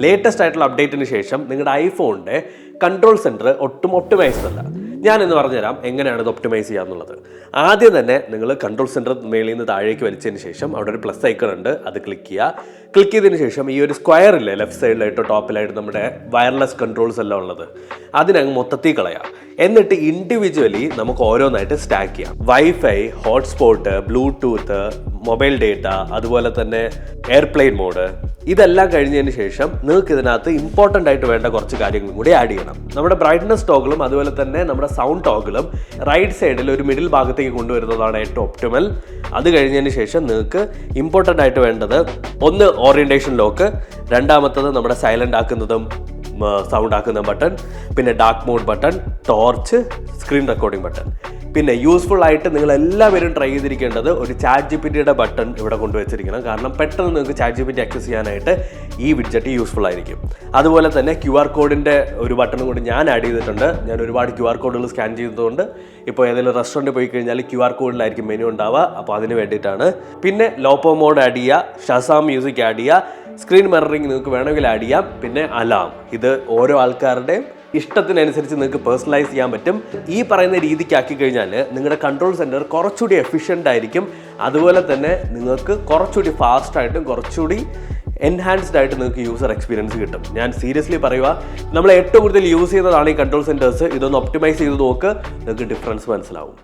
Latest ആയിട്ടുള്ള അപ്ഡേറ്റിന് ശേഷം നിങ്ങളുടെ ഐഫോണിൻ്റെ കൺട്രോൾ സെൻറ്റർ ഒട്ടും ഒപ്റ്റിമൈസ്ഡ് അല്ല. ഞാനിന്ന് പറഞ്ഞുതരാം എങ്ങനെയാണ് ഇത് ഒപ്റ്റിമൈസ് ചെയ്യുക എന്നുള്ളത്. ആദ്യം തന്നെ നിങ്ങൾ കൺട്രോൾ സെൻറ്റർ മേളിൽ നിന്ന് താഴേക്ക് വലിച്ചതിന് ശേഷം അവിടെ ഒരു പ്ലസ് ഐക്കൺ ഉണ്ട്, അത് ക്ലിക്ക് ചെയ്യുക. ക്ലിക്ക് ചെയ്തതിന് ശേഷം ഈ ഒരു സ്ക്വയർ ഇല്ലേ ലെഫ്റ്റ് സൈഡിലായിട്ടോ ടോപ്പിലായിട്ട് നമ്മുടെ വയർലെസ് കൺട്രോൾസ് എല്ലാം ഉള്ളത്, അതിനങ്ങ് മൊത്തത്തിൽ കളയാം. എന്നിട്ട് ഇൻഡിവിജ്വലി നമുക്ക് ഓരോന്നായിട്ട് സ്റ്റാക്ക് ചെയ്യാം. Wifi, hotspot, Bluetooth, mobile data, അതുപോലെ തന്നെ എയർപ്ലെയിൻ മോഡ്, ഇതെല്ലാം കഴിഞ്ഞതിന് ശേഷം നിങ്ങൾക്ക് ഇതിനകത്ത് ഇമ്പോർട്ടൻ്റ് ആയിട്ട് വേണ്ട കുറച്ച് കാര്യങ്ങളും കൂടി ആഡ് ചെയ്യണം. നമ്മുടെ ബ്രൈറ്റ്നസ് ടോഗിളും അതുപോലെ തന്നെ നമ്മുടെ സൗണ്ട് ടോഗിളും റൈറ്റ് സൈഡിൽ ഒരു മിഡിൽ ഭാഗത്തേക്ക് കൊണ്ടുവരുന്നതാണ് ഏറ്റവും ഒപ്റ്റിമൽ. അത് കഴിഞ്ഞതിന് ശേഷം നിങ്ങൾക്ക് ഇമ്പോർട്ടൻ്റ് ആയിട്ട് വേണ്ടത് ഒന്ന് ഓറിയൻറ്റേഷൻ ലോക്ക്, രണ്ടാമത്തത് നമ്മുടെ സൈലൻ്റ് ആക്കുന്നതും സൗണ്ട് ആക്കുന്ന ബട്ടൺ, പിന്നെ dark mode button, torch, screen recording button. പിന്നെ യൂസ്ഫുൾ ആയിട്ട് നിങ്ങൾ എല്ലാവരും ട്രൈ ചെയ്തിരിക്കേണ്ടത് ഒരു ചാറ്റ് ജി പി ടിയുടെ ബട്ടൺ ഇവിടെ കൊണ്ടുവച്ചിരിക്കണം. കാരണം പെട്ടെന്ന് നിങ്ങൾക്ക് chat G P T access ചെയ്യാനായിട്ട് ഈ വിഡ്ജറ്റ് യൂസ്ഫുൾ ആയിരിക്കും. അതുപോലെ തന്നെ QR കോഡിൻ്റെ ഒരു ബട്ടണും കൂടി ഞാൻ ആഡ് ചെയ്തിട്ടുണ്ട്. ഞാൻ ഒരുപാട് QR കോഡുകൾ സ്കാൻ ചെയ്തതുകൊണ്ട് ഇപ്പോൾ ഏതെങ്കിലും റെസ്റ്റോറൻറ്റ് പോയി കഴിഞ്ഞാൽ QR കോഡിലായിരിക്കും മെനു ഉണ്ടാവുക. അപ്പോൾ അതിന് വേണ്ടിയിട്ടാണ്. പിന്നെ ലോപ്പോ മോഡ് ആഡ് ചെയ്യുക, ഷസാം മ്യൂസിക് ആഡ് ചെയ്യുക, സ്ക്രീൻ മിററിംഗ് നിങ്ങൾക്ക് വേണമെങ്കിൽ ആഡ് ചെയ്യാം, പിന്നെ അലാം. ഇത് ഓരോ ആൾക്കാരുടെയും ഇഷ്ടത്തിനനുസരിച്ച് നിങ്ങൾക്ക് പേഴ്സണലൈസ് ചെയ്യാൻ പറ്റും. ഈ പറയുന്ന രീതിക്കാക്കി കഴിഞ്ഞാൽ നിങ്ങളുടെ കൺട്രോൾ സെൻറ്റർ കുറച്ചുകൂടി എഫിഷ്യൻ്റ് ആയിരിക്കും. അതുപോലെ തന്നെ നിങ്ങൾക്ക് കുറച്ചുകൂടി ഫാസ്റ്റായിട്ടും കുറച്ചുകൂടി എൻഹാൻസ്ഡ് ആയിട്ട് നിങ്ങൾക്ക് യൂസർ എക്സ്പീരിയൻസ് കിട്ടും. ഞാൻ സീരിയസ്ലി പറയുക, നമ്മൾ ഏറ്റവും കൂടുതൽ യൂസ് ചെയ്യുന്നതാണ് ഈ കൺട്രോൾ സെൻറ്റേഴ്സ്. ഇതൊന്ന് ഒപ്റ്റിമൈസ് ചെയ്ത് നോക്ക്, നിങ്ങൾക്ക് ഡിഫറൻസ് മനസ്സിലാവും.